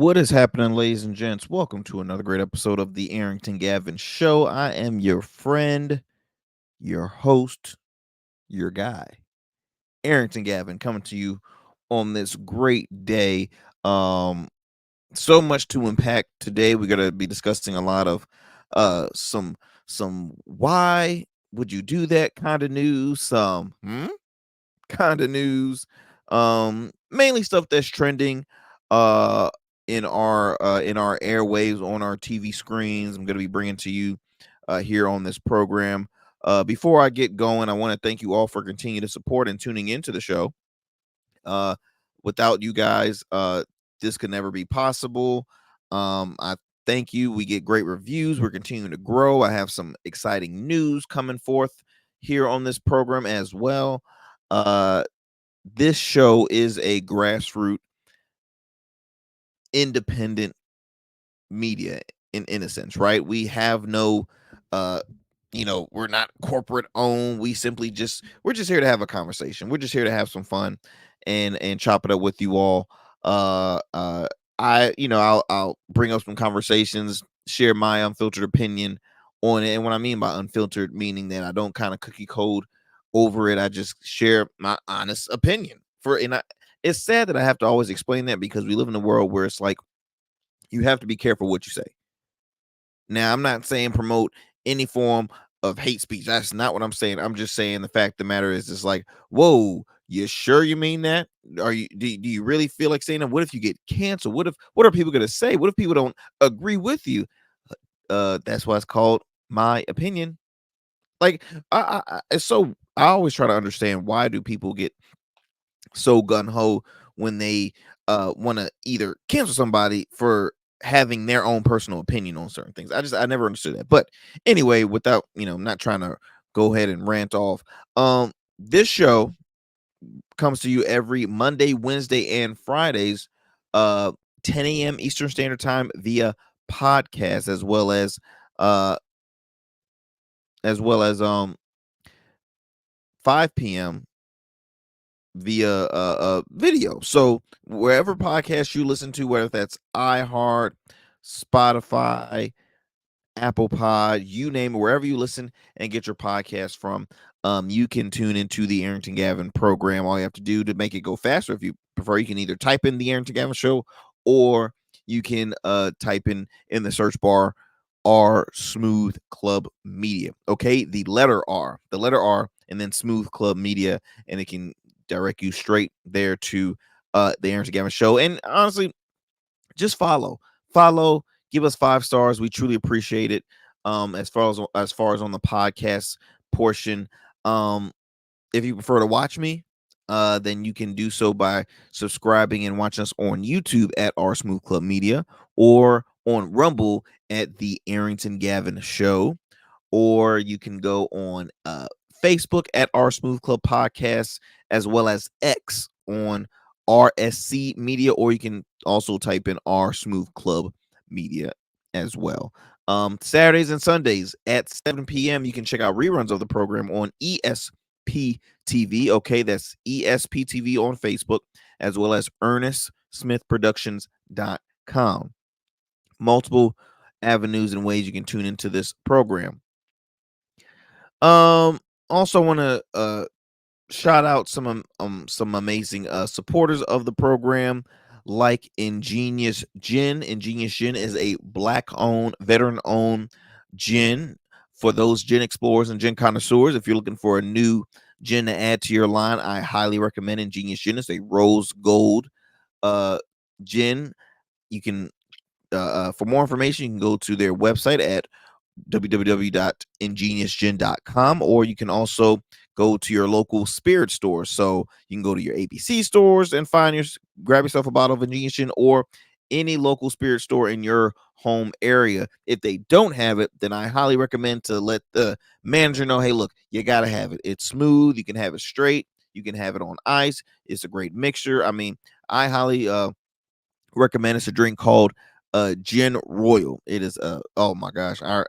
What is happening, ladies and gents? Welcome to another great episode of the Arrington Gavin Show. I am your friend, your host, your guy, Arrington Gavin, coming to you on this great day. Um, so much to unpack today. We're gonna be discussing a lot of some why would you do that kind of news, some kind of news, mainly stuff that's trending uh in our airwaves, on our TV screens. I'm going to be bringing to you here on this program. Before I get going, I want to thank you all for continuing to support and tuning into the show. uh Without you guys, this could never be possible. I thank you. We get great reviews. We're continuing to grow. I have some exciting news coming forth here on this program as well. uh this show is a grassroots independent media, in a sense, right? We have no uh we're not corporate owned. We're just here to have a conversation. We're just here to have some fun and chop it up with you all. uh uh I'll bring up some conversations, share my unfiltered opinion on it. And what I mean by unfiltered, meaning that I don't kind of cookie code over it. I just share my honest opinion. It's sad that I have to always explain that, because we live in a world where it's like you have to be careful what you say. Now, I'm not saying promote any form of hate speech. That's not what I'm saying. I'm just saying the fact of the matter is, it's like, whoa, you sure you mean that? Do you really feel like saying that? What if you get canceled? What are people gonna say? What if people don't agree with you? That's why it's called my opinion. Like, it's so I always try to understand, why do people get so gun ho when they want to either cancel somebody for having their own personal opinion on certain things. I never understood that. But anyway, without not trying to go ahead and rant off, this show comes to you every Monday, Wednesday, and Fridays, uh 10 a.m. Eastern Standard Time, via podcast, uh as well as 5 p.m. via video. So wherever podcast you listen to, whether that's iHeart, Spotify, Apple Pod, you name it, wherever you listen and get your podcast from, you can tune into the Arrington Gavin program. All you have to do to make it go faster, if you prefer, you can either type in the Arrington Gavin show, or you can type in the search bar R Smooth Club Media. Okay, the letter R, and then Smooth Club Media, and it can direct you straight there to the Arrington Gavin show. And honestly, just follow, give us 5 stars. We truly appreciate it. As far as on the podcast portion, if you prefer to watch me, then you can do so by subscribing and watching us on YouTube at our Smooth Club Media, or on Rumble at the Arrington Gavin Show, or you can go on Facebook at our Smooth Club Podcast, as well as X on RSC Media, or you can also type in our Smooth Club Media as well. Saturdays and Sundays at 7 p.m. you can check out reruns of the program on ESPTV. Okay, that's ESPTV on Facebook, as well as ErnestSmithProductions.com. Multiple avenues and ways you can tune into this program. Also want to shout out some amazing supporters of the program, like Ingenious Gin. Ingenious Gin is a black owned, veteran owned gin for those gin explorers and gin connoisseurs. If you're looking for a new gin to add to your line, I highly recommend Ingenious Gin. It's a rose gold gin. You can for more information, you can go to their website at www.ingeniusgin.com, or you can also go to your local spirit store. So you can go to your ABC stores and grab yourself a bottle of Ingenious Gin, or any local spirit store in your home area. If they don't have it, then I highly recommend to let the manager know, hey, look, you got to have it. It's smooth. You can have it straight. You can have it on ice. It's a great mixture. I mean, I highly recommend. It's a drink called Gin Royal. It is oh my gosh, I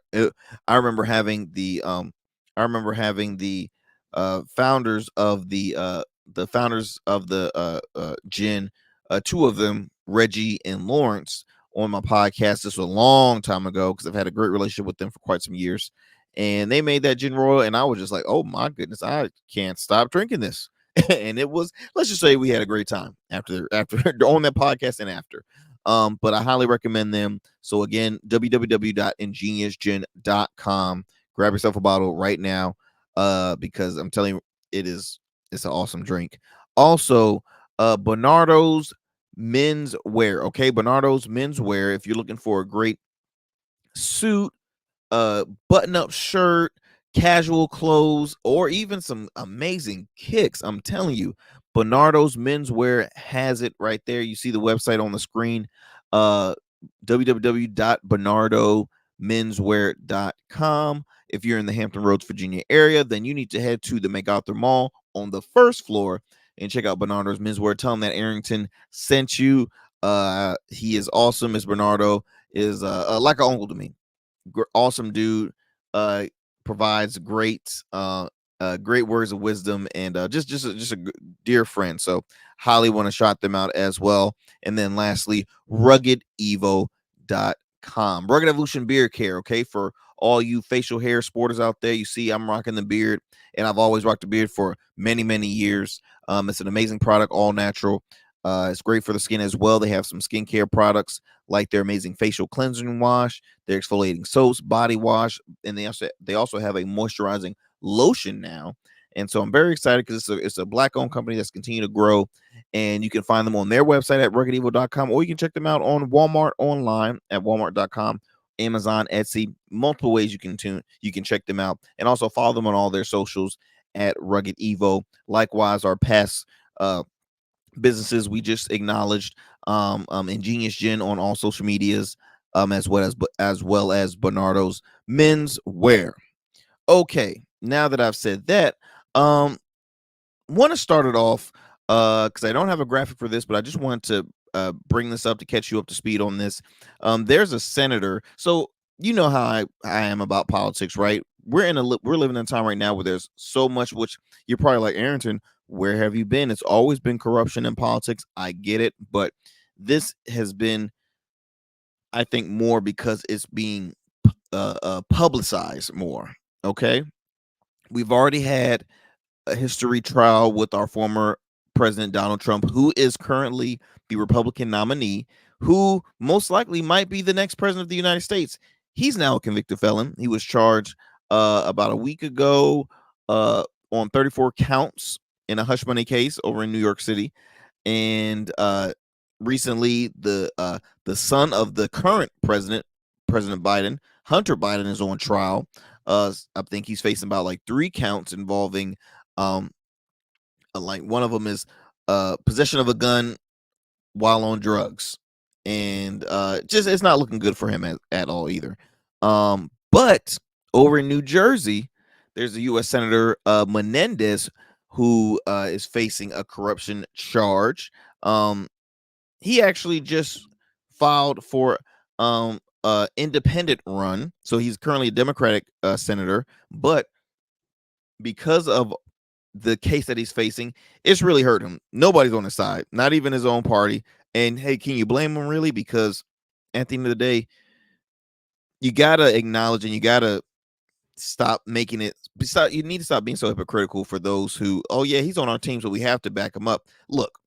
remember having the founders of the gin, two of them Reggie and Lawrence on my podcast. This was a long time ago because I've had a great relationship with them for quite some years. And they made that gin royal, and I was just like, oh my goodness, I can't stop drinking this. And it was, let's just say we had a great time after on that podcast and after. But I highly recommend them. So again, www.ingeniusgin.com. Grab yourself a bottle right now. Because I'm telling you, it's an awesome drink. Also, Bernardo's menswear. Okay, Bernardo's menswear. If you're looking for a great suit, button-up shirt, casual clothes, or even some amazing kicks, I'm telling you, Bernardo's menswear has it right there. You see the website on the screen. www.bernardomenswear.com. If you're in the Hampton Roads, Virginia area, then you need to head to the MacArthur Mall on the first floor and check out Bernardo's menswear. Tell him that Arrington sent you. He is awesome. Miss Bernardo is like an uncle to me. Awesome dude. Provides great words of wisdom, and just a dear friend. So highly want to shout them out as well. And then lastly, rugged.evo.com. Rugged Evolution Beard Care. Okay, for all you facial hair sporters out there, you see I'm rocking the beard, and I've always rocked the beard for many years. It's an amazing product, all natural. It's great for the skin as well. They have some skincare products like their amazing facial cleansing wash, their exfoliating soaps, body wash, and they also have a moisturizing lotion now. And so I'm very excited because it's a Black-owned company that's continuing to grow. And you can find them on their website at ruggedevo.com, or you can check them out on Walmart online at walmart.com, Amazon, Etsy, multiple ways you can check them out, and also follow them on all their socials at Rugged Evo. Likewise, our past businesses we just acknowledged, Ingenious Gin on all social medias, as well as Bernardo's Menswear. Okay, now that I've said that, want to start it off because I don't have a graphic for this, but I just want to bring this up to catch you up to speed on this. There's a senator. So you know how I am about politics, right? We're living in a time right now where there's so much, which you're probably like, Arrington, where have you been? It's always been corruption in politics. I get it, but this has been, I think, more because it's being publicized more. Okay, we've already had a history trial with our former president Donald Trump, who is currently the Republican nominee, who most likely might be the next president of the United States. He's now a convicted felon. He was charged about a week ago on 34 counts in a hush money case over in New York City. And recently, the son of the current president, President Biden, Hunter Biden, is on trial. I think he's facing about like 3 counts involving like one of them is possession of a gun while on drugs, and just it's not looking good for him at all either. But over in New Jersey, there's a U.S. Senator Menendez who is facing a corruption charge. He actually just filed for independent run, so he's currently a Democratic senator, but because of the case that he's facing, it's really hurt him. Nobody's on his side, not even his own party. And hey, can you blame him really? Because at the end of the day, you gotta acknowledge and you gotta stop making it. You need to stop being so hypocritical for those who, oh yeah, he's on our team, so we have to back him up. Look,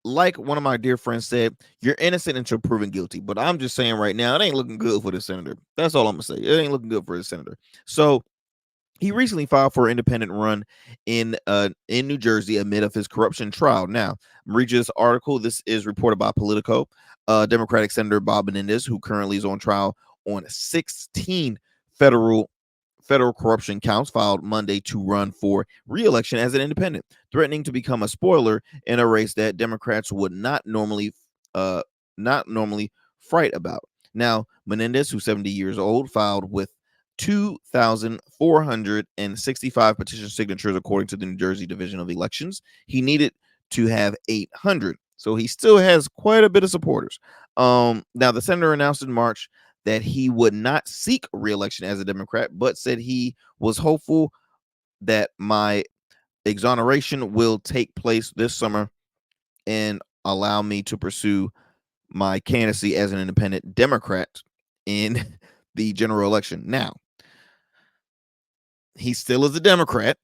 like one of my dear friends said, you're innocent until proven guilty. But I'm just saying right now, it ain't looking good for the senator. That's all I'm gonna say. It ain't looking good for the senator. So he recently filed for an independent run in New Jersey amid of his corruption trial. Now, I'm reading this article. This is reported by Politico. Democratic Senator Bob Menendez, who currently is on trial on 16 federal corruption counts, filed Monday to run for re-election as an independent, threatening to become a spoiler in a race that Democrats would not normally fight about. Now, Menendez, who's 70 years old, filed with 2,465 petition signatures, according to the New Jersey Division of Elections. He needed to have 800, so he still has quite a bit of supporters. Now, the senator announced in March that he would not seek re-election as a Democrat, but said he was hopeful that my exoneration will take place this summer, and allow me to pursue my candidacy as an independent Democrat in the general election. Now, he still is a Democrat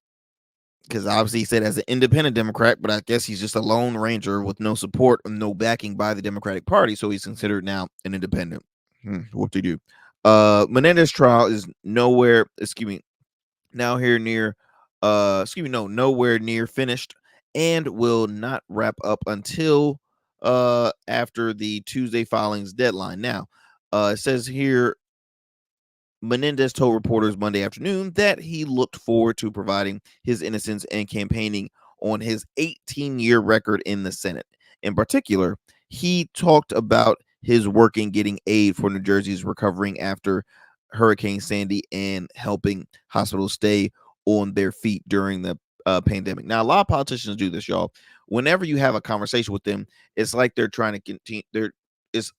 because obviously he said as an independent Democrat, but I guess he's just a lone ranger with no support and no backing by the Democratic Party, so he's considered now an independent. What they do? Menendez trial is nowhere. Excuse me. Now here near. Excuse me. No, nowhere near finished, and will not wrap up until after the Tuesday filings deadline. Now, it says here Menendez told reporters Monday afternoon that he looked forward to providing his innocence and campaigning on his 18-year record in the Senate. In particular, he talked about his work in getting aid for New Jersey's recovering after Hurricane Sandy and helping hospitals stay on their feet during the pandemic. Now, a lot of politicians do this, y'all. Whenever you have a conversation with them, it's like they're trying to continue. It's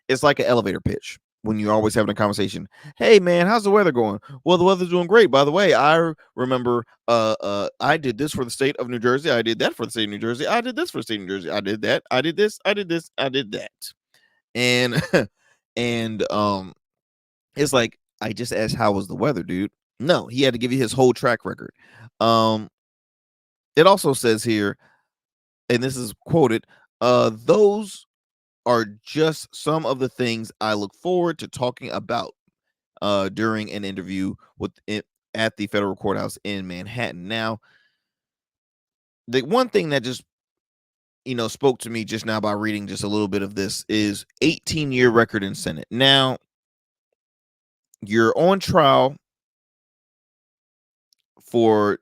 it's like an elevator pitch when you're always having a conversation. Hey man, how's the weather going? Well, the weather's doing great. By the way, I remember I did this for the state of New Jersey. I did that for the state of New Jersey. I did this for the state of New Jersey. I did that. I did this. I did this. I did that. And and it's like I just asked how was the weather, dude? No, he had to give you his whole track record. Um it also says here, and this is quoted, those are just some of the things I look forward to talking about during an interview with it at the federal courthouse in Manhattan. Now, the one thing that just spoke to me just now by reading just a little bit of this is 18-year record in Senate. Now, you're on trial for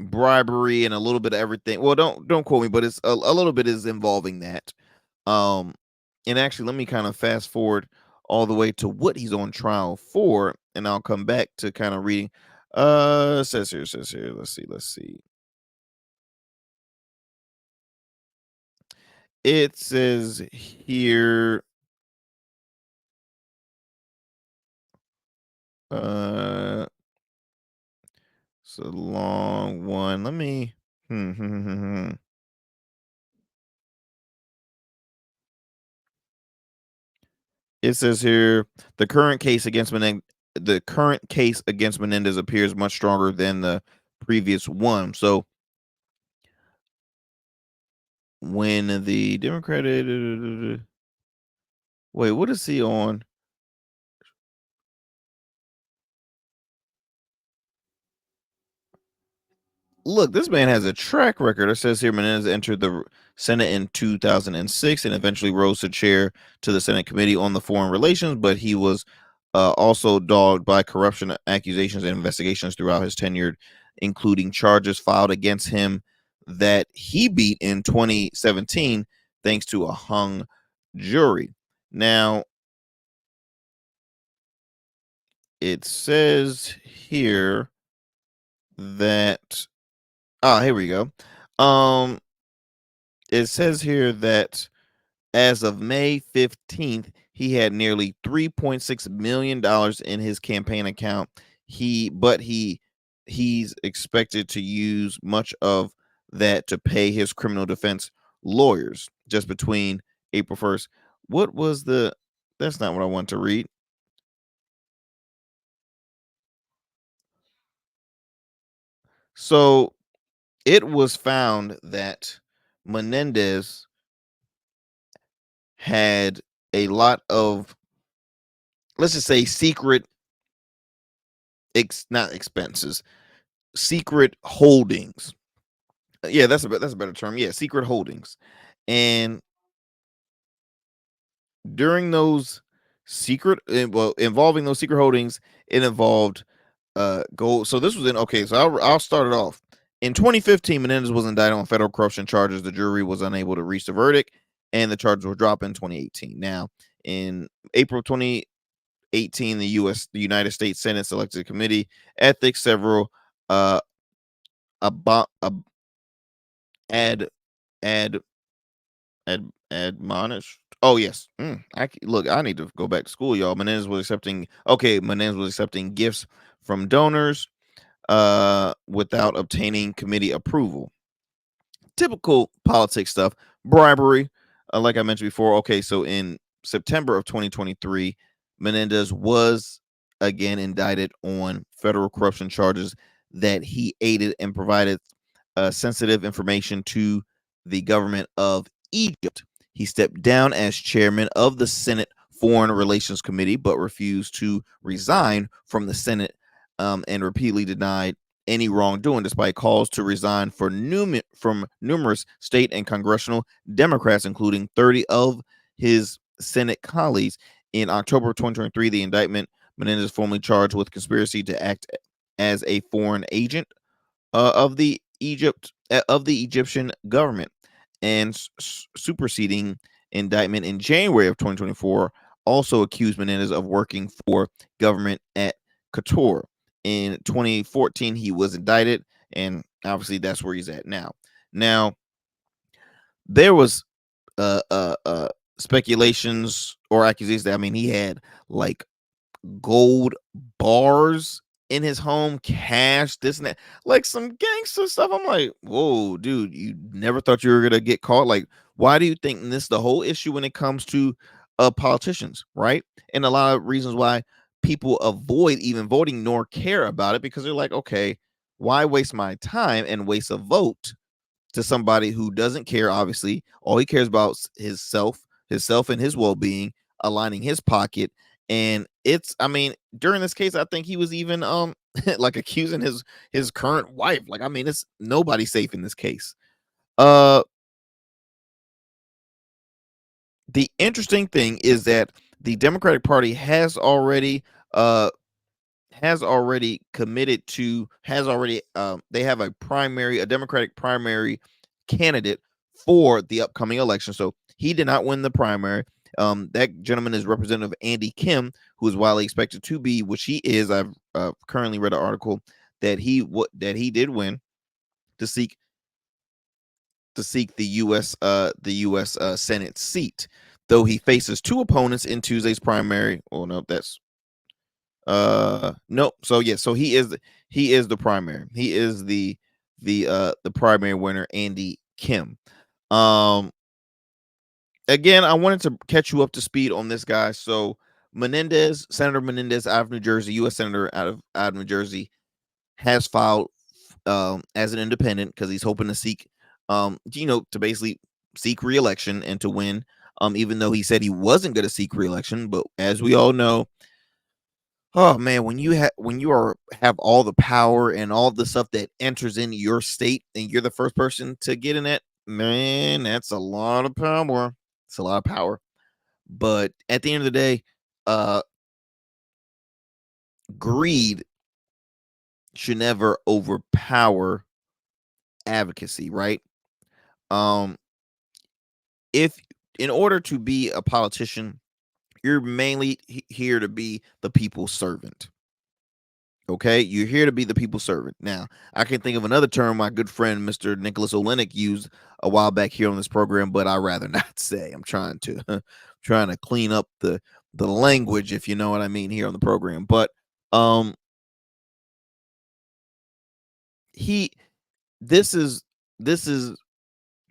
bribery and a little bit of everything. Well, don't quote me, but it's a little bit is involving that. Um, and actually, let me kind of fast forward all the way to what he's on trial for, and I'll come back to kind of reading. Says here. Let's see. It says here. It's a long one. Let me. It says here the current case against Menendez appears much stronger than the previous one. So when the Democratic wait, what is he on? Look, this man has a track record. It says here Menendez entered the Senate in 2006 and eventually rose to chair to the Senate Committee on the Foreign Relations, but he was also dogged by corruption accusations and investigations throughout his tenure, including charges filed against him that he beat in 2017 thanks to a hung jury. Now, it says here that here we go. It says here that as of May 15th, he had nearly $3.6 million in his campaign account. He's expected to use much of that to pay his criminal defense lawyers just between April 1st. What was the That's not what I want to read. So it was found that Menendez had a lot of, let's just say, secret not expenses, secret holdings. Yeah, that's a better term. Yeah, secret holdings. And during those involving those secret holdings, it involved gold. So this was in okay. So I'll start it off. In 2015, Menendez was indicted on federal corruption charges. The jury was unable to reach the verdict, and the charges were dropped in 2018. Now, in April 2018, the United States Senate selected a committee ethics several about ad ad admonished. Oh yes. Look, I need to go back to school, y'all. Menendez was accepting gifts from donors without obtaining committee approval. typical politics stuff, bribery. Like I mentioned before, okay, so in September of 2023, Menendez was again indicted on federal corruption charges that he aided and provided sensitive information to the government of Egypt. He stepped down as chairman of the Senate Foreign Relations Committee, but refused to resign from the Senate and repeatedly denied any wrongdoing, despite calls to resign from numerous state and congressional Democrats, including 30 of his Senate colleagues. In October of 2023, the indictment, Menendez formally charged with conspiracy to act as a foreign agent of the Egyptian government, and superseding indictment in January of 2024 also accused Menendez of working for government at Qatar. In 2014, he was indicted, and obviously that's where he's at now. Now, there was speculations or accusations that, I mean, he had like gold bars in his home, cash, this and that, like some gangster stuff. I'm like, whoa, dude, you never thought you were gonna get caught? Like, why do you think this is the whole issue when it comes to politicians, right? And a lot of reasons why people avoid even voting nor care about it, because they're like, okay, why waste my time and waste a vote to somebody who doesn't care? Obviously, all he cares about is himself and his well-being, aligning his pocket. And it's, I mean, during this case, I think he was even like accusing his current wife. Like, I mean, it's nobody safe in this case. Uh the interesting thing is that the Democratic Party uh has already committed to has already they have a Democratic primary candidate for the upcoming election. So he did not win the primary. That gentleman is Representative Andy Kim, who is widely expected to be, which he is. I've currently read an article that he did win to seek the U.S. Senate seat, though he faces two opponents in Tuesday's primary. Oh no, that's nope. So yeah, so he is the primary. He is the primary winner, Andy Kim. Um Again, I wanted to catch you up to speed on this guy. So Senator Menendez out of New Jersey, US Senator out of New Jersey, has filed as an independent because he's hoping to seek to basically seek reelection and to win. Even though he said he wasn't going to seek reelection, but as we all know, oh man, when you have all the power and all the stuff that enters into your state, and you're the first person to get in it, man, that's a lot of power. It's a lot of power. But at the end of the day, uh, greed should never overpower advocacy, right? Um, if in order to be a politician, you're mainly here to be the people's servant. Okay, you're here to be the people's servant. Now, I can think of another term my good friend Mr. Nicholas Olenek used a while back here on this program, but I rather not say. I'm trying to trying to clean up the language, if you know what I mean, here on the program. But um, he this is this is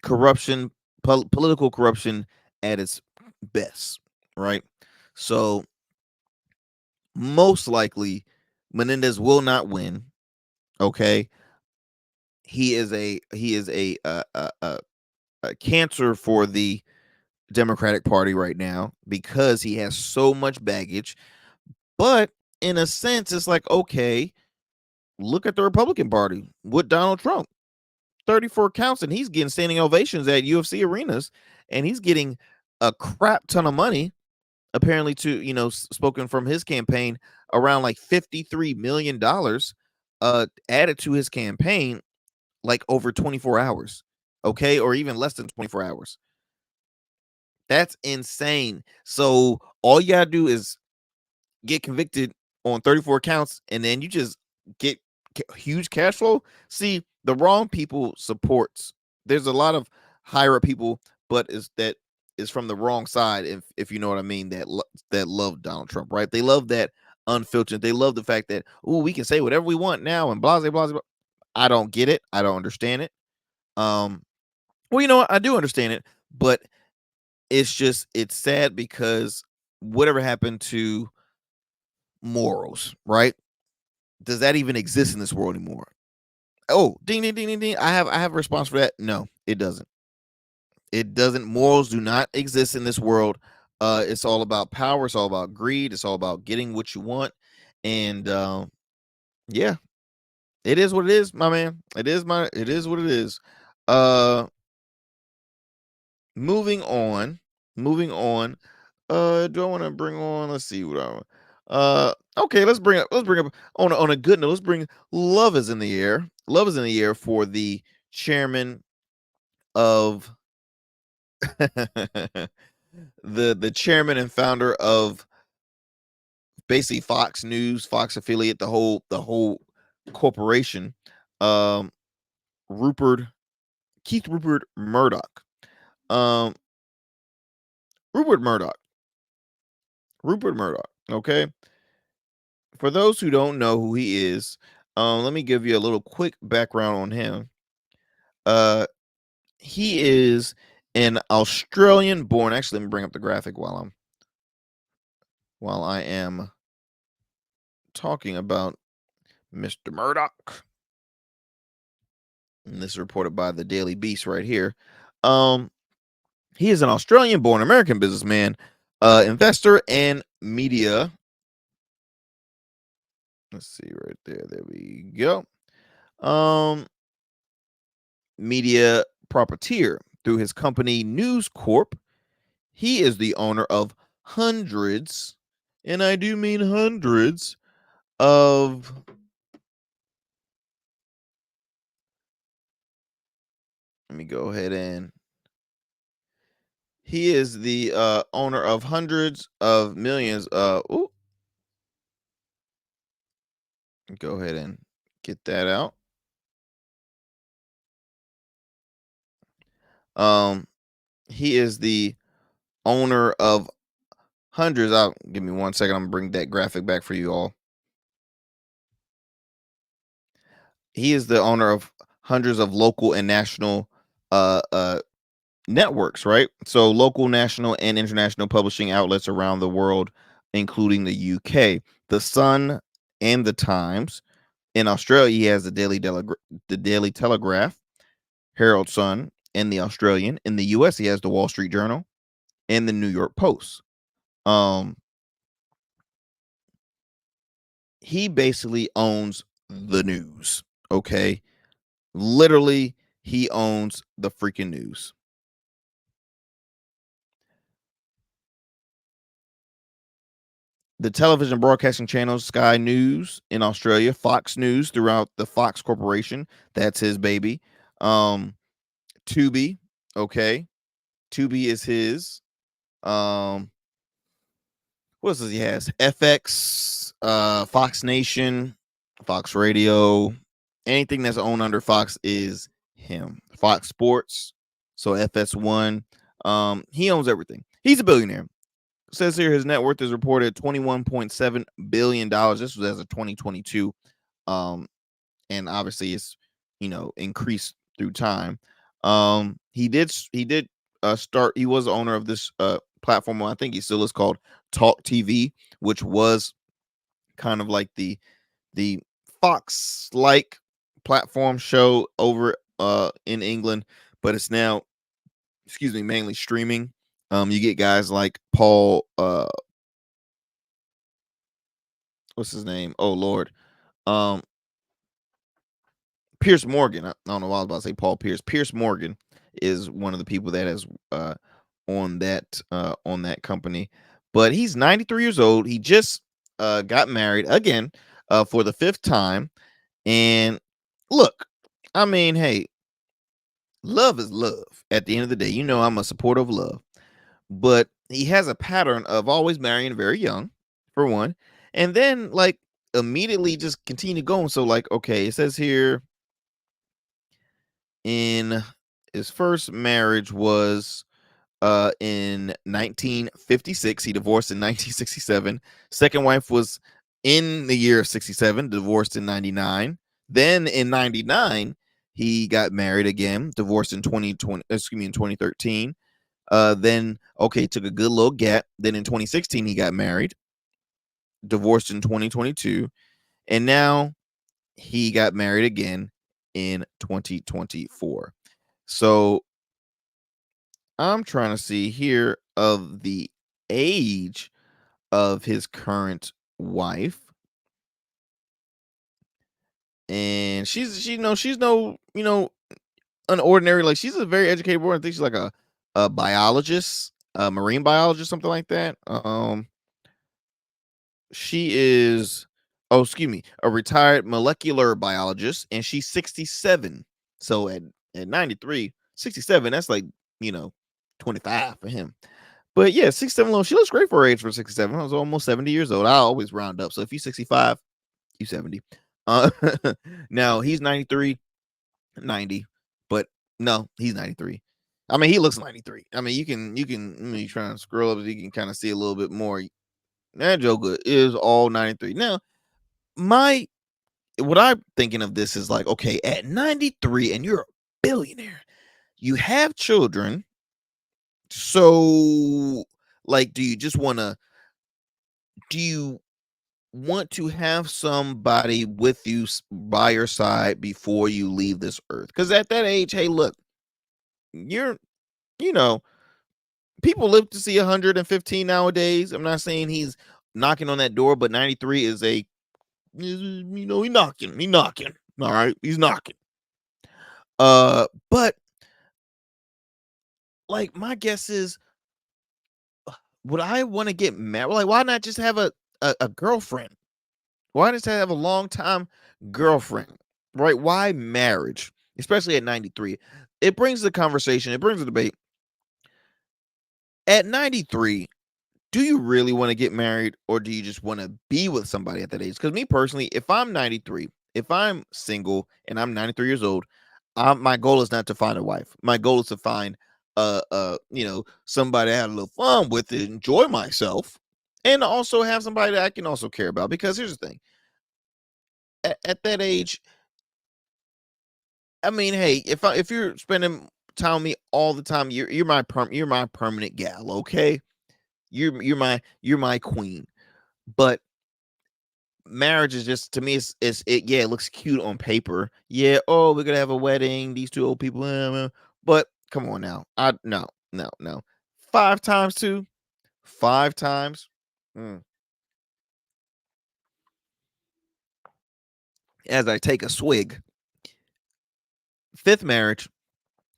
corruption, political corruption at its best, right? So most likely, Menendez will not win. Okay, he is a cancer for the Democratic Party right now because he has so much baggage. But in a sense, it's like, okay, look at the Republican Party with Donald Trump. 34 counts, and he's getting standing ovations at UFC arenas, and he's getting a crap ton of money, apparently, to, spoken from his campaign, around like $53 million added to his campaign, like over 24 hours. Okay, or even less than 24 hours. That's insane. So all you gotta do is get convicted on 34 counts, and then you just get huge cash flow. See, the wrong people supports. There's a lot of higher up people, but is from the wrong side, if you know what I mean, that love Donald Trump, right? They love that unfiltered. They love the fact that, oh, we can say whatever we want now and blah blah blah blah. I don't get it. I don't understand it. Um Well, you know what? I do understand it, but it's sad because whatever happened to morals, right? Does that even exist in this world anymore? Oh, ding ding ding ding ding. I have a response for that. No, it doesn't. It doesn't. Morals do not exist in this world. It's all about power. It's all about greed. It's all about getting what you want. And yeah, it is what it is, my man. It is what it is. Uh moving on. Moving on. Do I want to bring on? Let's see what I okay, let's bring up on a good note. Let's bring love is in the air. Love is in the air for the chairman of the chairman and founder of basically Fox News, Fox affiliate, the whole corporation, um, Rupert Keith Rupert Murdoch. Um, Rupert Murdoch. Rupert Murdoch. Okay. For those who don't know who he is, let me give you a little quick background on him. Uh, he is an Australian born. Actually, let me bring up the graphic while I am talking about Mr. Murdoch. And this is reported by the Daily Beast right here. Um, he is an Australian born American businessman, investor, and media. Let's see right there. There we go. Um, Media proprietor through his company News Corp. He is the owner of hundreds, and I do mean hundreds, of let me go ahead and he is the owner of hundreds of millions. Go ahead and get that out. Um, he is the owner of hundreds. I'll give me 1 second. I'm gonna bring that graphic back for you all. He is the owner of hundreds of local and national uh uh networks, right? So local, national, and international publishing outlets around the world, including the UK, the Sun, and the Times. In Australia, he has the Daily Telegraph, Herald Sun, and the Australian. In the US, he has the Wall Street Journal and the New York Post. Um, he basically owns the news. Okay, literally, he owns the freaking news. The television broadcasting channels, Sky News in Australia, Fox News throughout the Fox Corporation. That's his baby. Tubi, okay. Tubi is his. Um, what else does he has? FX, Fox Nation, Fox Radio. Anything that's owned under Fox is him. Fox Sports, so FS1. He owns everything. He's a billionaire. Says here his net worth is reported $21.7 billion. This was as of 2022. And obviously it's increased through time. He did start, he was the owner of this platform. I think he still is, called Talk TV, which was kind of like the Fox like platform show over in England, but it's now, excuse me, mainly streaming. You get guys like Paul what's his name? Oh Lord. Um Pierce Morgan. I don't know why I was about to say Paul Pierce. Pierce Morgan is one of the people that is on that company. But he's 93 years old. He just got married again for the fifth time. And look, I mean, hey, love is love. At the end of the day, I'm a supporter of love. But he has a pattern of always marrying very young, for one, and then like immediately just continue going. So like, okay, it says here in his first marriage was in 1956. He divorced in 1967. Second wife was in the year of 67, divorced in 99. Then in 99, he got married again, divorced in 2013. Then took a good little gap. Then in 2016 he got married, divorced in 2022, and now he got married again in 2024. So I'm trying to see here of the age of his current wife. And she's no, unordinary. Like, she's a very educated woman. I think she's like a biologist, a marine biologist, something like that. She is, a retired molecular biologist, and she's 67. So at 93, 67, that's like, 25 for him. But yeah, 67 alone, she looks great for her age for 67. I was almost 70 years old. I always round up. So if you're 65, you 70. Now he's 93, 90, but no, he's 93. I mean, he looks 93. I mean, you can let me try and scroll up so you can kind of see a little bit more. That Joker is all 93. Now, what I'm thinking of this is like, okay, at 93 and you're a billionaire, you have children. So, like, do you want to have somebody with you by your side before you leave this earth? Because at that age, hey, look, people live to see 115 nowadays. I'm not saying he's knocking on that door, but 93 is he's knocking. All right, he's knocking. But like, my guess is, would I want to get married? Like, why not just have a girlfriend? Why just have a long time girlfriend? Right? Why marriage? Especially at 93. It brings the conversation, it brings the debate. At 93, do you really want to get married, or do you just want to be with somebody at that age? Because me personally, if I'm 93, if I'm single and I'm 93 years old, my goal is not to find a wife. My goal is to find somebody I had a little fun with, and enjoy myself, and also have somebody that I can also care about. Because here's the thing, at that age, I mean, hey, if you're spending time with me all the time, you're my permanent gal, okay? You're my queen. But marriage is just, to me, it looks cute on paper. Yeah, oh, we're gonna have a wedding, these two old people, but come on now. No. 5 times 2, 5 times. As I take a swig, 5th marriage,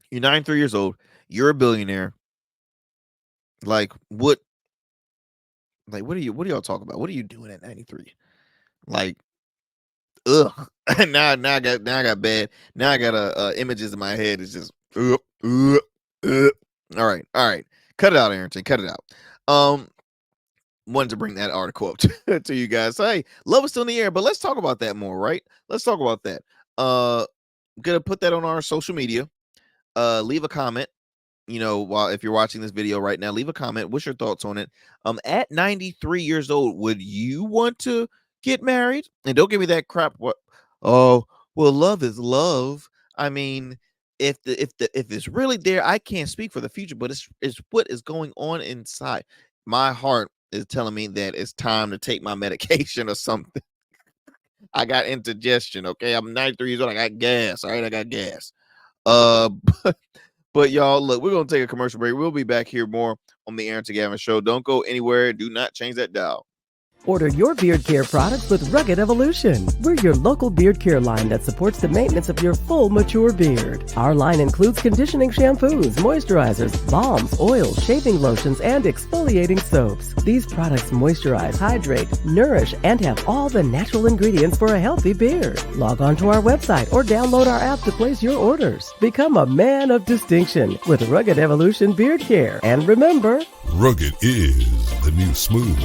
you're 93 years old, you're a billionaire. Like, what are y'all talking about? What are you doing at 93? Like, ugh. now I got bad. Now I got images in my head. It's just all right. Cut it out, Arrington. Cut it out. Wanted to bring that article up to you guys. So, hey, love is still in the air, but let's talk about that more, right? Let's talk about that. Gonna put that on our social media. Leave a comment. If you're watching this video right now, leave a comment. What's your thoughts on it? At 93 years old, would you want to get married? And don't give me that crap. What? Oh, well, love is love. I mean, if it's really there, I can't speak for the future, but it's what is going on inside. My heart is telling me that it's time to take my medication or something. I got indigestion. Okay, I'm 93 years old. I got gas. All right, I got gas. But y'all, look, we're gonna take a commercial break. We'll be back here more on the Arrington Gavin Show. Don't go anywhere. Do not change that dial. Order your beard care products with Rugged Evolution. We're your local beard care line that supports the maintenance of your full, mature beard. Our line includes conditioning shampoos, moisturizers, balms, oils, shaving lotions, and exfoliating soaps. These products moisturize, hydrate, nourish, and have all the natural ingredients for a healthy beard. Log on to our website or download our app to place your orders. Become a man of distinction with Rugged Evolution Beard Care. And remember, rugged is the new smooth.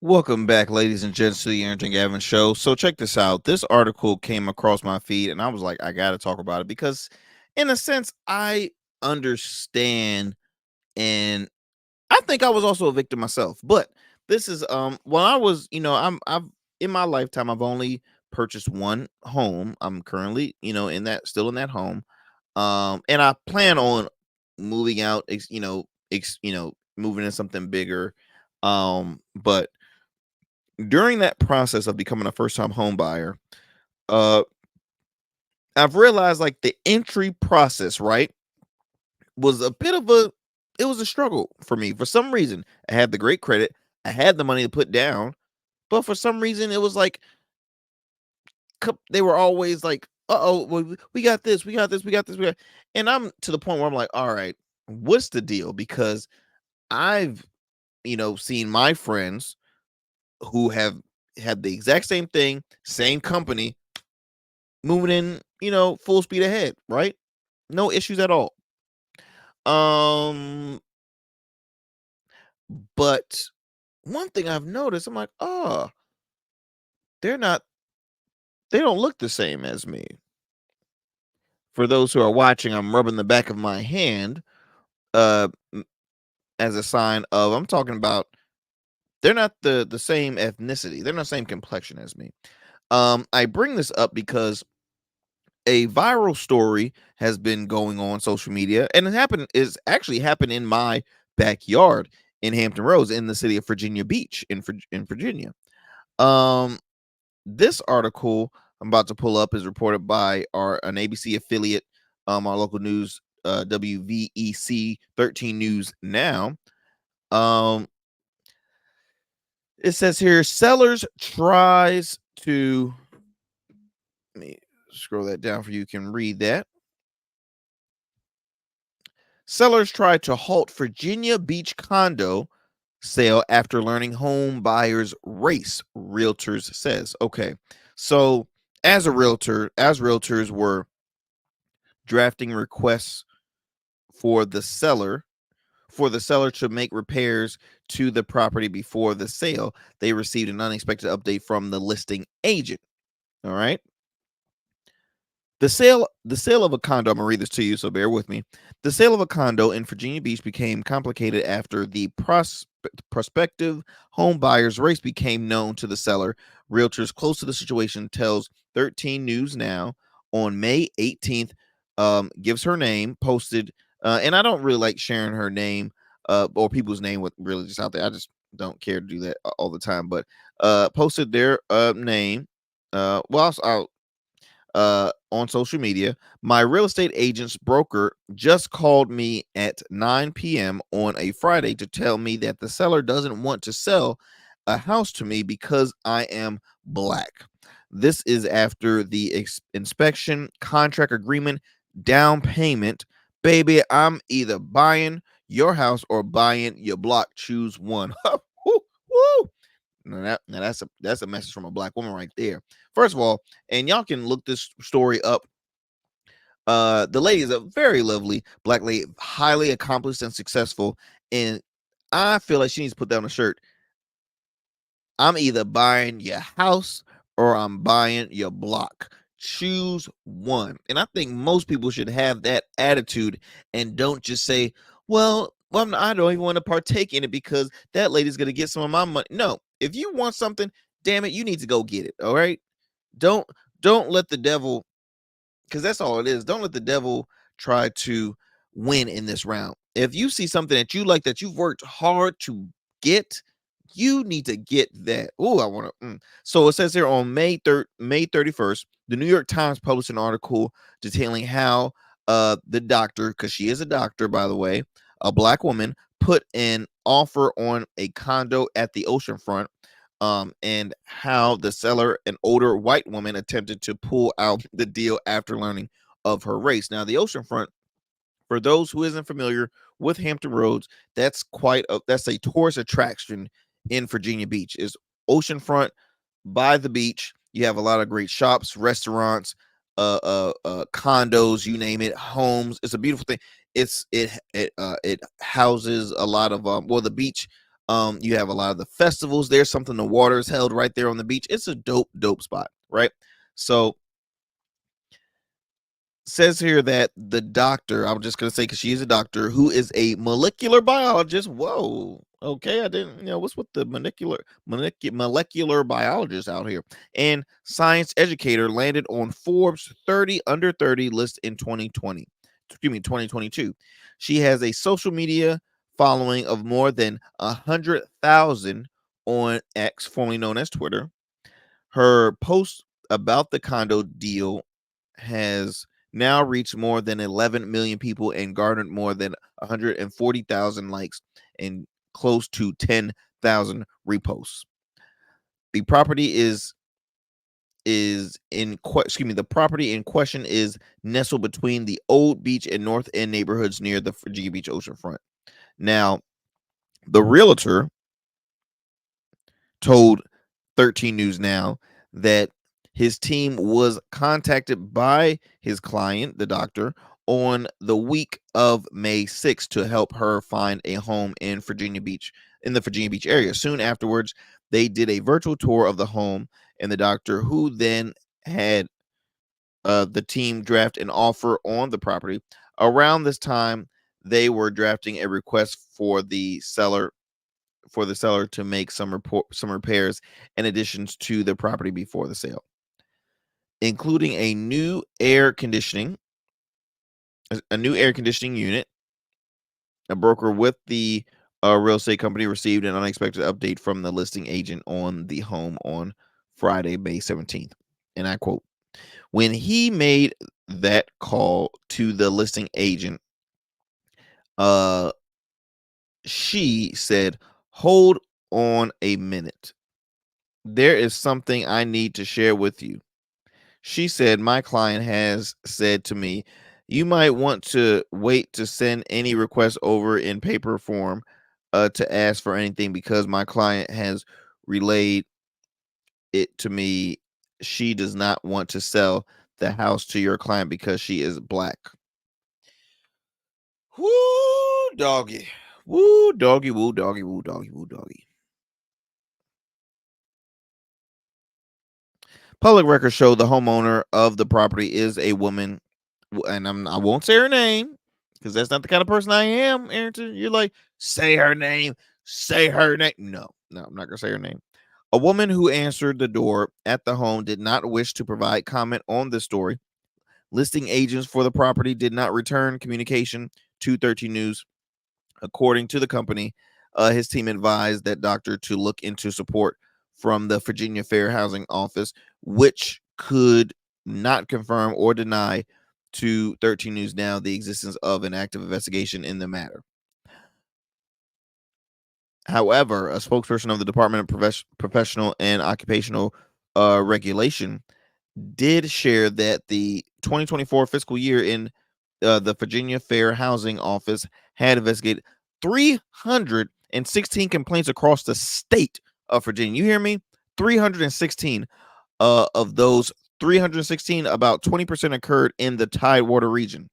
Welcome back, ladies and gents, to the Arrington Gavin show. So check this out. This article came across my feed, and I was like, I gotta talk about it because, in a sense, I understand, and I think I was also a victim myself. But this is when I was, I've in my lifetime, I've only purchased one home. I'm currently, still in that home. And I plan on moving out, moving in something bigger. But during that process of becoming a first time home buyer, uh, I've realized like the entry process, right, was a bit of a it was a struggle for me. For some reason, I had the great credit, I had the money to put down, but for some reason it was like they were always like, "Uh-oh, we got this, we got this, we got this, we got," and I'm to the point where I'm like, "All right, what's the deal?" Because I've, seen my friends who have had the exact same thing, same company, moving in, full speed ahead, right? No issues at all. Um, but one thing I've noticed, I'm like, oh, they're not, they don't look the same as me. For those who are watching, I'm rubbing the back of my hand, uh, as a sign of I'm talking about they're not the same ethnicity, they're not the same complexion as me. I bring this up because a viral story has been going on social media, and is actually happened in my backyard in Hampton Roads in the city of Virginia Beach in Virginia. Um, this article I'm about to pull up is reported by an ABC affiliate, our local news, WVEC 13 News Now. Um, it says here, sellers tries to. Let me scroll that down for you can read that. Sellers tried to halt Virginia Beach condo sale after learning home buyers race, realtors says. Okay. So as realtors were drafting requests for the seller to make repairs to the property before the sale, they received an unexpected update from the listing agent. All right. The sale of a condo, I'm gonna read this to you, so bear with me. The sale of a condo in Virginia Beach became complicated after the prospective home buyer's race became known to the seller. Realtors close to the situation tells 13 News Now on May 18th, gives her name, posted, and I don't really like sharing her name, or people's name with really just out there. I just don't care to do that all the time, but posted their name. I'll on social media. My real estate agent's broker just called me at 9 p.m. on a Friday to tell me that the seller doesn't want to sell a house to me because I am black. This is after the inspection, contract agreement, down payment. Baby, I'm either buying your house or buying your block. Choose one. Woo, woo. That's a message from a black woman right there. First of all, and y'all can look this story up. The lady is a very lovely black lady, highly accomplished and successful, and I feel like she needs to put that on a shirt. I'm either buying your house or I'm buying your block. Choose one. And I think most people should have that attitude and don't just say, well, I don't even want to partake in it because that lady's going to get some of my money. No, if you want something, damn it, you need to go get it. All right. Don't don't let the devil, because that's all it is. Don't let the devil try to win in this round. If you see something that you like that you've worked hard to get, you need to get that. Oh, I want to. So it says here on May 31st, the New York Times published an article detailing how the doctor, because she is a doctor, by the way, a black woman, put an offer on a condo at the oceanfront, and how the seller, an older white woman, attempted to pull out the deal after learning of her race. Now, the oceanfront, for those who isn't familiar with Hampton Roads, that's a tourist attraction in Virginia Beach. Is oceanfront by the beach. You have a lot of great shops, restaurants, condos, you name it, homes. It's a beautiful thing. It houses a lot of the beach You have a lot of the festivals there. Something the water is held right there on the beach. It's a dope spot, right? So says here that the doctor, I'm just gonna say because she is a doctor who is a molecular biologist. Whoa, okay, I didn't, what's with the molecular biologist out here, and science educator landed on Forbes 30 under 30 list in 2020. Excuse me, 2022. She has a social media following of more than 100,000 on X, formerly known as Twitter. Her post about the condo deal has now reached more than 11 million people and garnered more than 140,000 likes and close to 10,000 reposts. The property the property in question is nestled between the Old Beach and North End neighborhoods near the Virginia Beach oceanfront. Now, the realtor told 13 News Now that his team was contacted by his client, the doctor, on the week of May 6th to help her find a home in the Virginia Beach area. Soon afterwards, they did a virtual tour of the home, and the doctor, who then had the team draft an offer on the property. Around this time, they were drafting a request for the seller to make some repairs and additions to the property before the sale, including a new air conditioning unit. A broker with the real estate company received an unexpected update from the listing agent on the home on Friday, May 17th. And I quote, when he made that call to the listing agent, she said, hold on a minute. There is something I need to share with you. She said, my client has said to me, you might want to wait to send any requests over in paper form to ask for anything because my client has relayed it to me. She does not want to sell the house to your client because she is black. Woo, doggy. Woo, doggy, woo, doggy, woo, doggy, woo, doggy. Public records show the homeowner of the property is a woman, and I won't say her name because that's not the kind of person I am, Arrington. You're like, say her name, say her name. No, I'm not gonna say her name. A woman who answered the door at the home did not wish to provide comment on the story. Listing agents for the property did not return communication to 13 News. According to the company, his team advised that doctor to look into support from the Virginia Fair Housing Office, which could not confirm or deny to 13 News Now the existence of an active investigation in the matter. However, a spokesperson of the Department of Professional and Occupational Regulation did share that the 2024 fiscal year in the Virginia Fair Housing Office had investigated 316 complaints across the state of Virginia. You hear me? 316. Of those 316, about 20% occurred in the Tidewater region.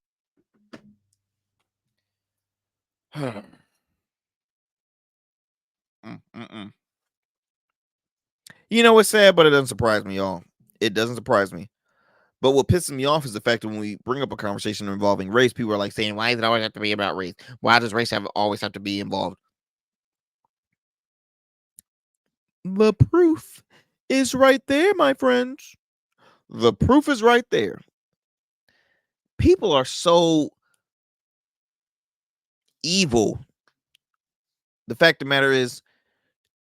You know what's sad, but it doesn't surprise me, y'all. It doesn't surprise me. But what pisses me off is the fact that when we bring up a conversation involving race, people are like saying, why does it always have to be about race? Why does race always have to be involved? The proof is right there, my friends. The proof is right there. People are so evil. The fact of the matter is,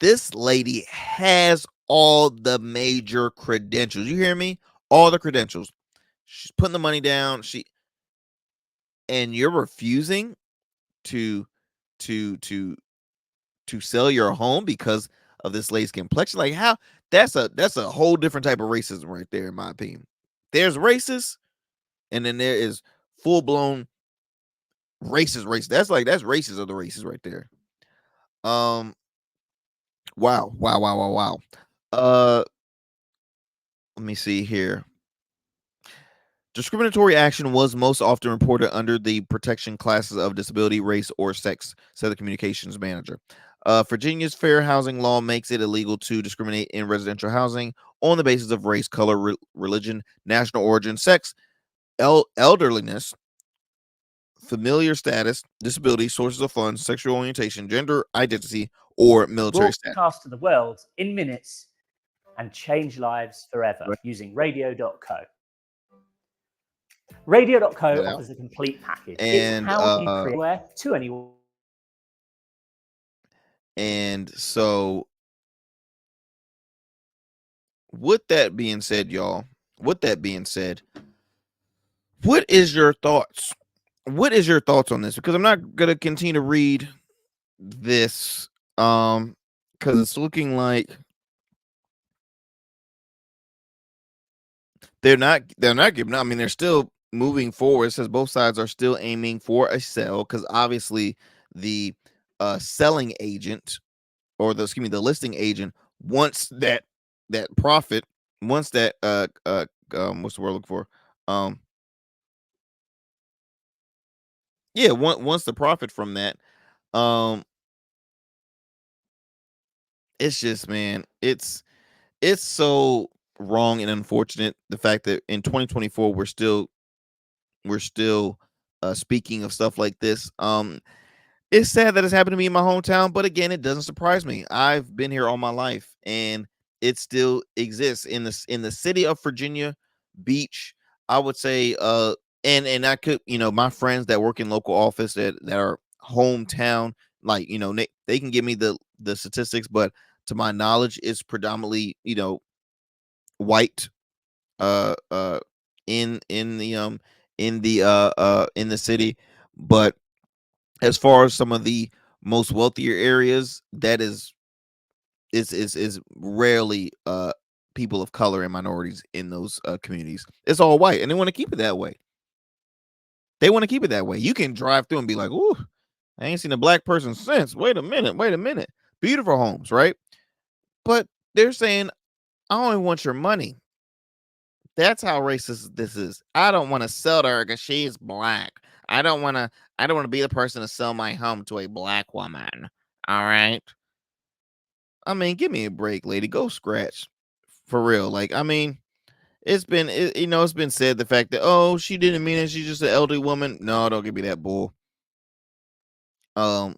this lady has all the major credentials. You hear me? All the credentials. She's putting the money down. And you're refusing to sell your home because of this lady's complexion. Like, how? That's a whole different type of racism right there, in my opinion. There's racist, and then there is full blown racist. That's racist of the races right there. Wow. Uh, let me see here. Discriminatory action was most often reported under the protection classes of disability, race, or sex, said the communications manager. Virginia's fair housing law makes it illegal to discriminate in residential housing on the basis of race, color, religion, national origin, sex, elderliness, familiar status, disability, sources of funds, sexual orientation, gender identity, or military status. Broadcast to the world in minutes and change lives forever Right. using radio.co. Radio.co That out. offers a complete package. It's And how you create anywhere to anyone. and so with that being said, y'all, with that being said, what is your thoughts? What is your thoughts on this? Because I'm not gonna continue to read this because it's looking like they're not giving up. I mean, they're still moving forward. It says both sides are still aiming for a sell because obviously the selling agent or the the listing agent wants that profit, wants that what's the word I'm looking for? Yeah, wants the profit from that. It's just, man, it's so wrong and unfortunate the fact that in 2024 we're still speaking of stuff like this. It's sad that it's happened to me in my hometown, but again, it doesn't surprise me. I've been here all my life, and it still exists in the city of Virginia Beach. I would say, and I could, my friends that work in local office that are hometown, like they can give me the statistics, but to my knowledge, it's predominantly white, uh, uh, in the city, but as far as some of the most wealthier areas, that is rarely people of color and minorities in those communities. It's all white, and they want to keep it that way. They want to keep it that way. You can drive through and be like, "Ooh, I ain't seen a black person since." Wait a minute. Beautiful homes, right? But they're saying, "I only want your money." That's how racist this is. I don't want to sell to her because she's black. I don't want to. I don't want to be the person to sell my home to a black woman. All right. I mean, give me a break, lady. Go scratch for real. Like, I mean, it's been said the fact that she didn't mean it. She's just an elderly woman. No, don't give me that bull. Um,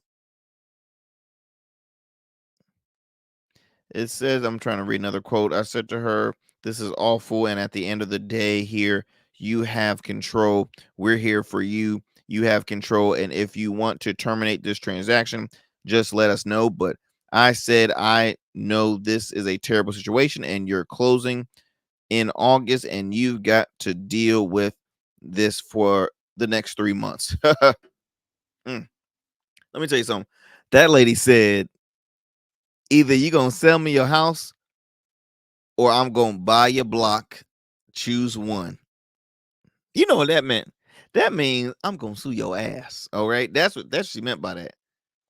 It says, I'm trying to read another quote. I said to her, "This is awful. And at the end of the day, here, you have control. We're here for you. You have control. And if you want to terminate this transaction, just let us know." But I said, "I know this is a terrible situation and you're closing in August and you've got to deal with this for the next 3 months." Mm. Let me tell you something. That lady said, "Either you going to sell me your house or I'm gonna buy your block. Choose one." You know what that meant? That means I'm gonna sue your ass. All right. That's what she meant by that.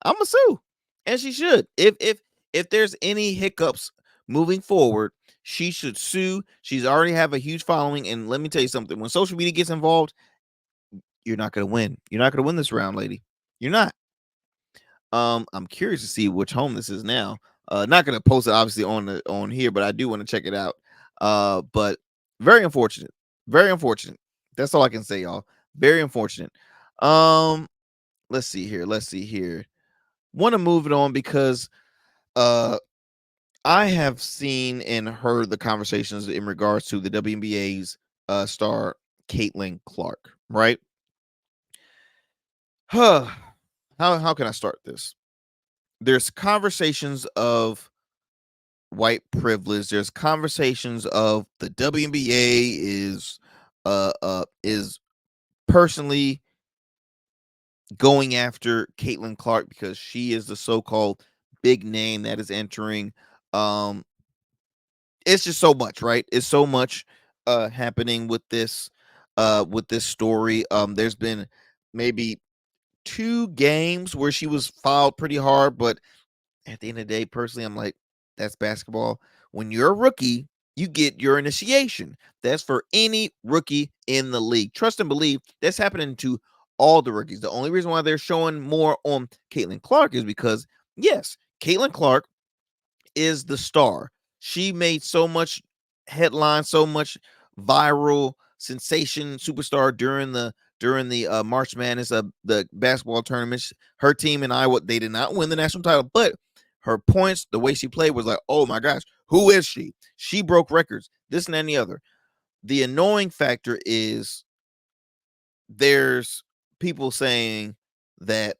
I'm gonna sue. And she should. If there's any hiccups moving forward, she should sue. She's already have a huge following. And let me tell you something. When social media gets involved, you're not gonna win. You're not gonna win this round, lady. You're not. I'm curious to see which home this is now. Not gonna post it obviously on here, but I do want to check it out. But very unfortunate. Very unfortunate. That's all I can say, y'all. Very unfortunate. Um, let's see here. Let's see here. Want to move it on because uh I have seen and heard the conversations in regards to the WNBA's star Caitlin Clark, right? Huh. How can I start this? There's conversations of white privilege. There's conversations of the WNBA is personally going after Caitlin Clark because she is the so-called big name that is entering. Um, it's just so much, right? It's so much happening with this story. There's been maybe 2 games where she was fouled pretty hard, but at the end of the day, personally, I'm like, that's basketball. When you're a rookie, you get your initiation. That's for any rookie in the league. Trust and believe that's happening to all the rookies. The only reason why they're showing more on Caitlin Clark is because, yes, Caitlin Clark is the star. She made so much headline, so much viral sensation, superstar during the March Madness of the basketball tournament. Her team in Iowa, they did not win the national title, but her points, the way she played was like, oh my gosh, who is she? She broke records, this and that and the other. The annoying factor is there's people saying that,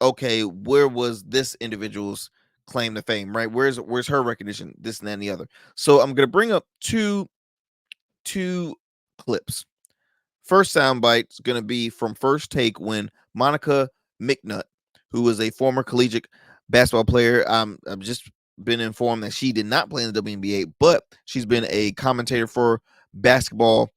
okay, where was this individual's claim to fame, right? Where's her recognition, this and that and the other. So I'm gonna bring up two clips. First soundbite is gonna be from First Take when Monica McNutt, who was a former collegiate basketball player, I've just been informed that she did not play in the WNBA, but she's been a commentator for basketball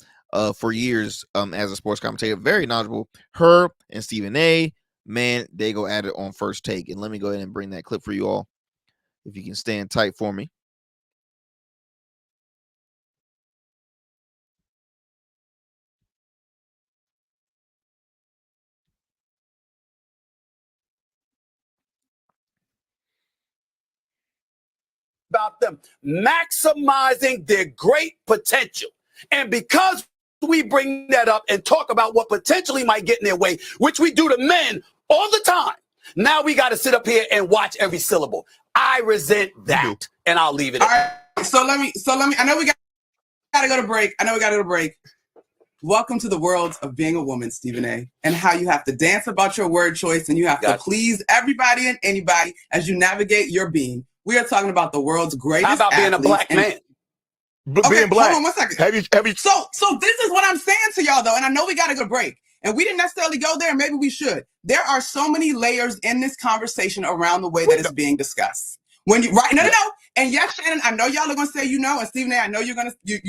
for years as a sports commentator, very knowledgeable. Her and Stephen A, man, they go at it on First Take. And let me go ahead and bring that clip for you all, if you can stand tight for me. About them maximizing their great potential. And because we bring that up and talk about what potentially might get in their way, which we do to men all the time, now we got to sit up here and watch every syllable. I resent that, and I'll leave it. All right. So let me. I know we got to go to break. Welcome to the world of being a woman, Stephen A., and how you have to dance about your word choice and you have to please everybody and anybody as you navigate your being. We are talking about the world's greatest. How about being a black man? Being black. Hold on 1 second. Have you? So this is what I'm saying to y'all, though, and I know we got to go break, and we didn't necessarily go there. Maybe we should. There are so many layers in this conversation around the way that it's being discussed. When you no. And yes, Shannon, I know y'all are going to say and Stephen A., I know you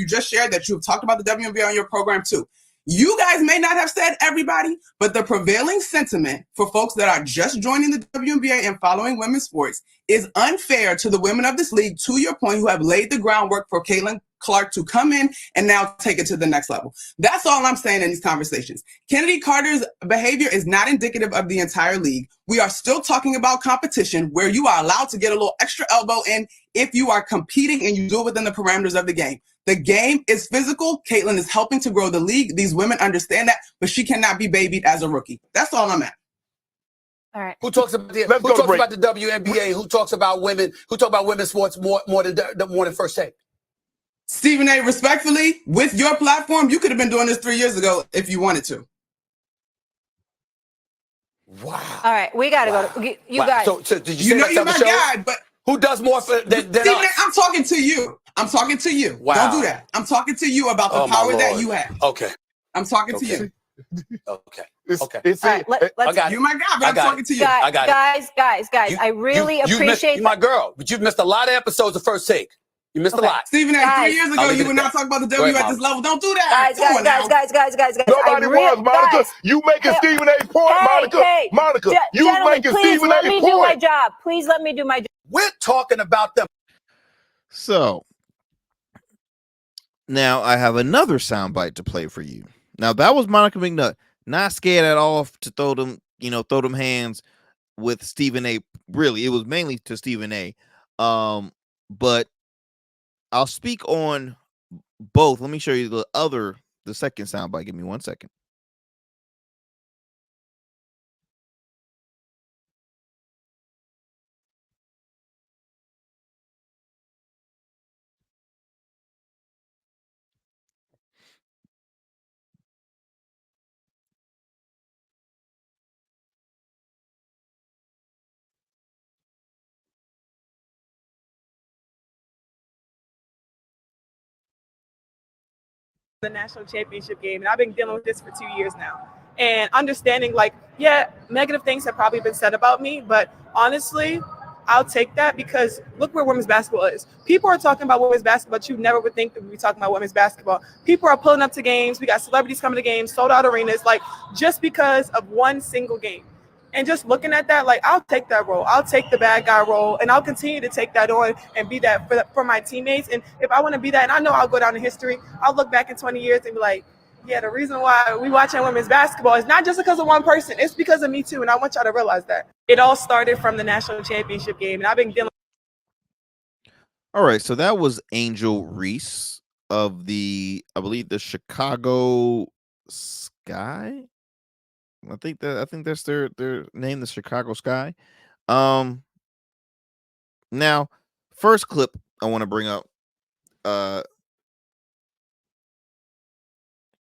just shared that you've talked about the WNBA on your program too. You guys may not have said everybody, but the prevailing sentiment for folks that are just joining the WNBA and following women's sports is unfair to the women of this league, to your point, who have laid the groundwork for Caitlin Clark to come in and now take it to the next level. That's all I'm saying in these conversations. Kennedy Carter's behavior is not indicative of the entire league. We are still talking about competition where you are allowed to get a little extra elbow in if you are competing and you do it within the parameters of the game. The game is physical. Caitlin is helping to grow the league. These women understand that, but she cannot be babied as a rookie. That's all I'm at. All right. Who talks about the WNBA? Who talks about women? Who talk about women's sports more than First Take? Stephen A., respectfully, with your platform, you could have been doing this 3 years ago if you wanted to. Wow. All right, we got to go to you guys. So did you say you're my guy, but who does more than Stephen us? A., I'm talking to you. Wow. Don't do that. I'm talking to you about the power that you have. Okay. I'm talking to you. Okay. All right, let's You're my guy, but I'm talking to you. Guys, I really appreciate you my girl, but you've missed a lot of episodes of First Take. You missed a lot. Stephen A., 3 years ago, you would not talk about the W at this level. Don't do that. Guys. Nobody was, Monica. Guys. You making Stephen A. point, Monica. Monica, you making Stephen A. point. Please let me do my job. Please let me do my job. We're talking about them. So now I have another soundbite to play for you. Now that was Monica McNutt, not scared at all to throw them hands with Stephen A. Really, it was mainly to Stephen A. But I'll speak on both. Let me show you the second soundbite. Give me 1 second. The national championship game, and I've been dealing with this for 2 years now, and understanding, like, yeah, negative things have probably been said about me, but honestly, I'll take that because look where women's basketball is. People are talking about women's basketball, but you never would think that we'd be talking about women's basketball. People are pulling up to games. We got celebrities coming to games, sold out arenas, like, just because of one single game. And just looking at that, like, I'll take that role. I'll take the bad guy role, and I'll continue to take that on and be that for my teammates. And if I want to be that, and I know I'll go down in history, I'll look back in 20 years and be like, yeah, the reason why we watching women's basketball is not just because of one person. It's because of me too, and I want y'all to realize that. It all started from the national championship game, and I've been dealing. All right, so that was Angel Reese of I believe the Chicago Sky. I think that's their name, the Chicago Sky. Now, first clip I want to bring up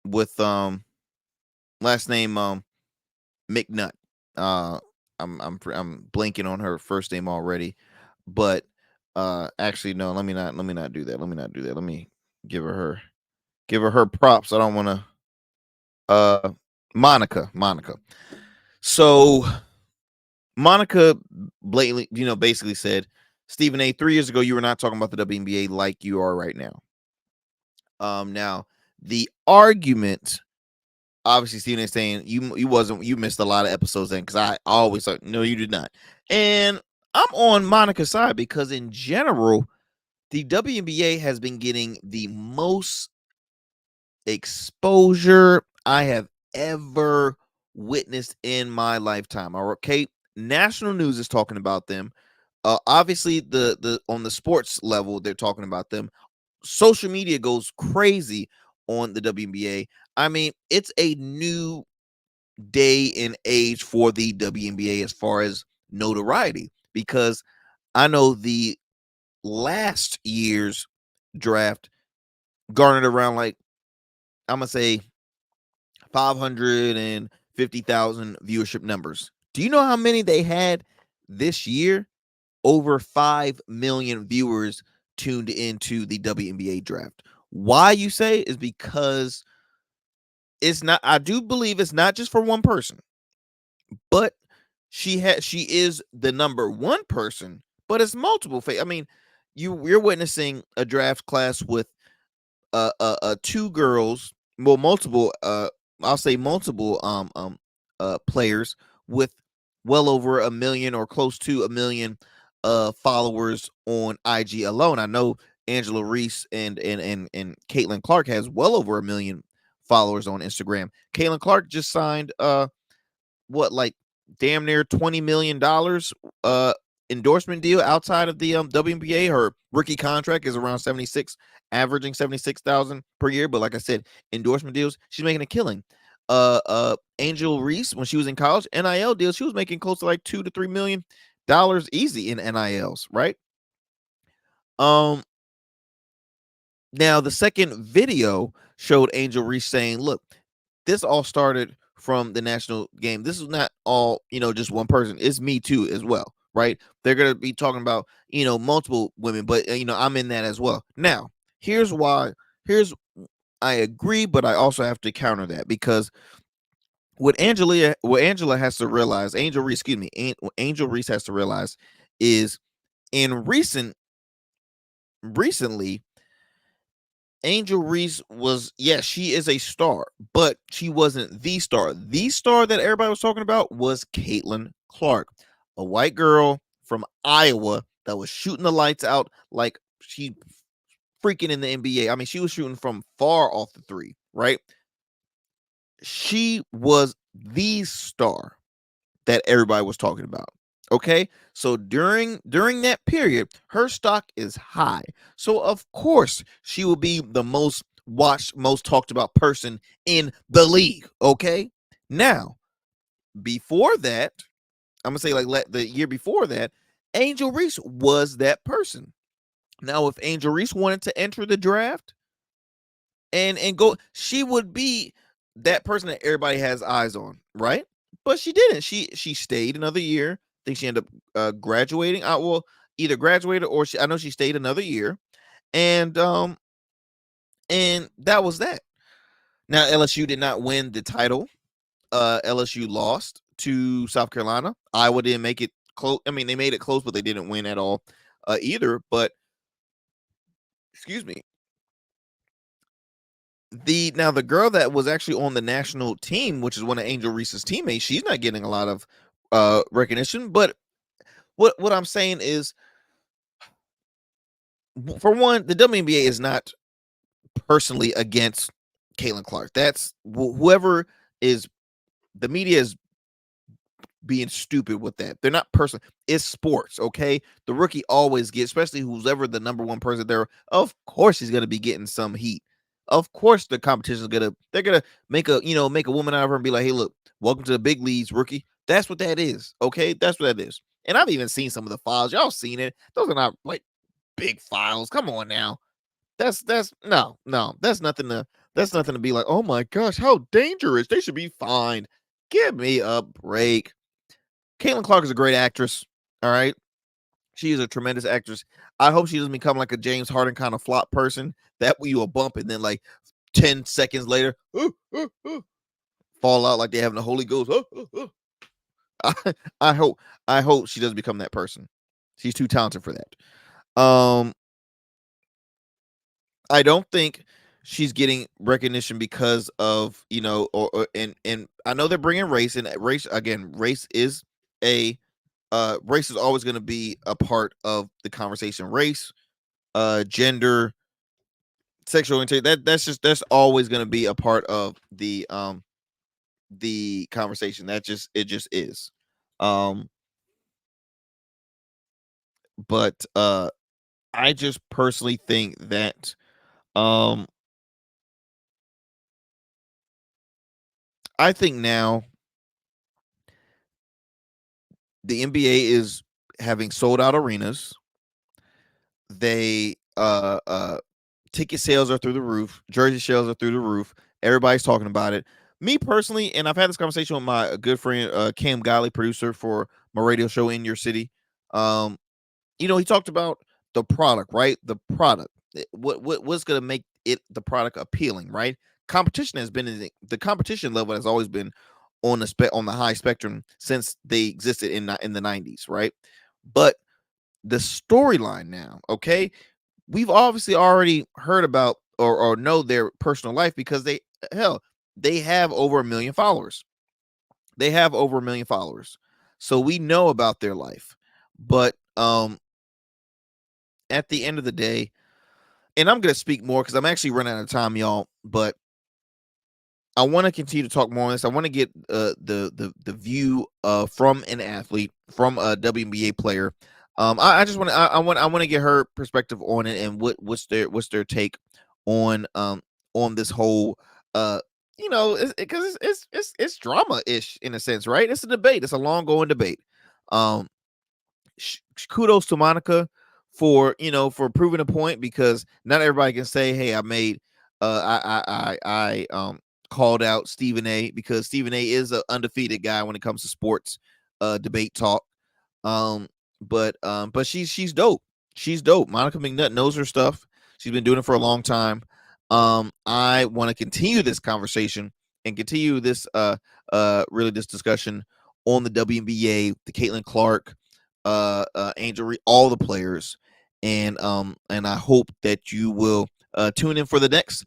with last name McNutt. I'm blanking on her first name already, but actually no, let me not do that. Let me give her her props. I don't want to Monica. So Monica blatantly, basically said, Stephen A, 3 years ago, you were not talking about the WNBA like you are right now. Now the argument, obviously, Stephen A saying you missed a lot of episodes then, because I always thought, no, you did not. And I'm on Monica's side because in general, the WNBA has been getting the most exposure I have ever witnessed in my lifetime. Okay, national news is talking about them. Obviously, the on the sports level, they're talking about them. Social media goes crazy on the WNBA. I mean, it's a new day and age for the WNBA as far as notoriety, because I know the last year's draft garnered around, like, I'm gonna say 550,000 viewership numbers. Do you know how many they had this year? Over 5 million viewers tuned into the WNBA draft. Why, you say, is because it's not, I do believe it's not just for one person, but she is the number one person, but it's multiple. I mean, you're witnessing a draft class with two girls, well, multiple, I'll say multiple players with well over 1 million or close to 1 million followers on IG alone. I know Angela Reese and Caitlin Clark has well over 1 million followers on Instagram. Caitlin Clark just signed like damn near $20 million endorsement deal outside of the WNBA. Her rookie contract is around 76, averaging 76,000 per year. But like I said, endorsement deals, she's making a killing. Angel Reese, when she was in college, NIL deals, she was making close to like $2 to $3 million easy in NILs, right? Now the second video showed Angel Reese saying, look, this all started from the national game. This is not all, just one person. It's me too as well, right? They're going to be talking about, multiple women, but, I'm in that as well. Now, here's I agree, but I also have to counter that, because what Angela has to realize, Angel Reese has to realize is recently, Angel Reese was, yes, she is a star, but she wasn't the star. The star that everybody was talking about was Caitlin Clark, a white girl from Iowa that was shooting the lights out like she freaking in the NBA. I mean, she was shooting from far off the three, right? She was the star that everybody was talking about. Okay, so during that period, her stock is high. So of course she will be the most watched, most talked about person in the league. Okay, now before that, I'm gonna say like the year before that, Angel Reese was that person. Now, if Angel Reese wanted to enter the draft and go, she would be that person that everybody has eyes on, right? But she didn't. She stayed another year. I think she ended up graduating. Well, either graduated or I know she stayed another year, and that was that. Now LSU did not win the title. LSU lost to South Carolina. Iowa didn't make it close. I mean, they made it close, but they didn't win at all either. But excuse me. The girl that was actually on the national team, which is one of Angel Reese's teammates, she's not getting a lot of recognition. But what I'm saying is, for one, the WNBA is not personally against Caitlin Clark. That's whoever is, the media is being stupid with that. They're not personal. It's sports, okay? The rookie always gets, especially who's ever the number one person there. Of course, he's gonna be getting some heat. Of course, the competition is they're gonna make a woman out of her and be like, hey, look, welcome to the big leagues, rookie. That's what that is, okay? That's what that is. And I've even seen some of the files. Y'all seen it. Those are not like big files. Come on now. That's no. That's nothing to be like, oh my gosh, how dangerous. They should be fined. Give me a break. Caitlin Clark is a great actress. All right. She is a tremendous actress. I hope she doesn't become like a James Harden kind of flop person that you will bump and then like 10 seconds later fall out like they're having the Holy Ghost. I hope she doesn't become that person. She's too talented for that. I don't think she's getting recognition because of, and I know they're bringing race, and race is race is always going to be a part of the conversation. Race, gender, sexual orientation, that's always going to be a part of the conversation. It just is. But I just personally think that I think now the NBA is having sold out arenas. They ticket sales are through the roof. Jersey sales are through the roof. Everybody's talking about it. Me personally, and I've had this conversation with my good friend Cam Golly, producer for my radio show In Your City. He talked about the product, right? The product. What's going to make the product appealing, right? Competition has been the competition level has always been on the high spectrum since they existed in the 90s, right? But the storyline now, okay, we've obviously already heard about or know their personal life because they have over 1 million followers. They have over 1 million followers, so we know about their life. But at the end of the day, and I'm gonna speak more because I'm actually running out of time, y'all. But I want to continue to talk more on this. I want to get the view from an athlete, from a WNBA player. I just want to I want to get her perspective on it and what's their take on this whole because it's drama-ish in a sense, right? It's a debate. It's a long going debate. Kudos to Monica for proving a point, because not everybody can say, hey, I made I called out Stephen A, because Stephen A is an undefeated guy when it comes to sports debate talk. But she's dope. She's dope. Monica McNutt knows her stuff. She's been doing it for a long time. I want to continue this conversation and continue this really this discussion on the WNBA, the Caitlin Clark, Angel Reese, all the players, and I hope that you will tune in for the next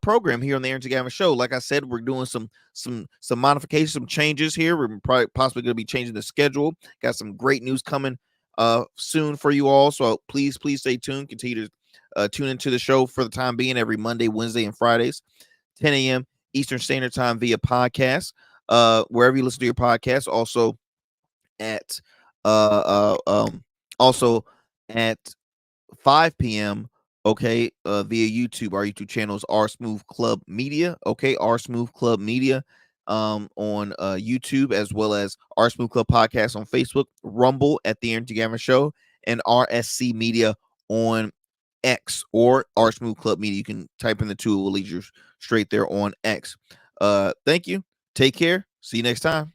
program here on the Arrington Gavin Show. Like I said, we're doing some modifications, some changes here. We're probably possibly going to be changing the schedule. Got some great news coming soon for you all. So please stay tuned. Continue to tune into the show for the time being every Monday, Wednesday, and Fridays, 10 a.m. Eastern Standard Time via podcast. Wherever you listen to your podcast. Also at 5 p.m. okay, via YouTube. Our YouTube channel is R Smooth Club Media. Okay, R Smooth Club Media on YouTube, as well as R Smooth Club Podcast on Facebook, Rumble at the Arrington Gavin Show, and RSC Media on X, or R Smooth Club Media. You can type in the two, it will lead you straight there on X. Thank you. Take care. See you next time.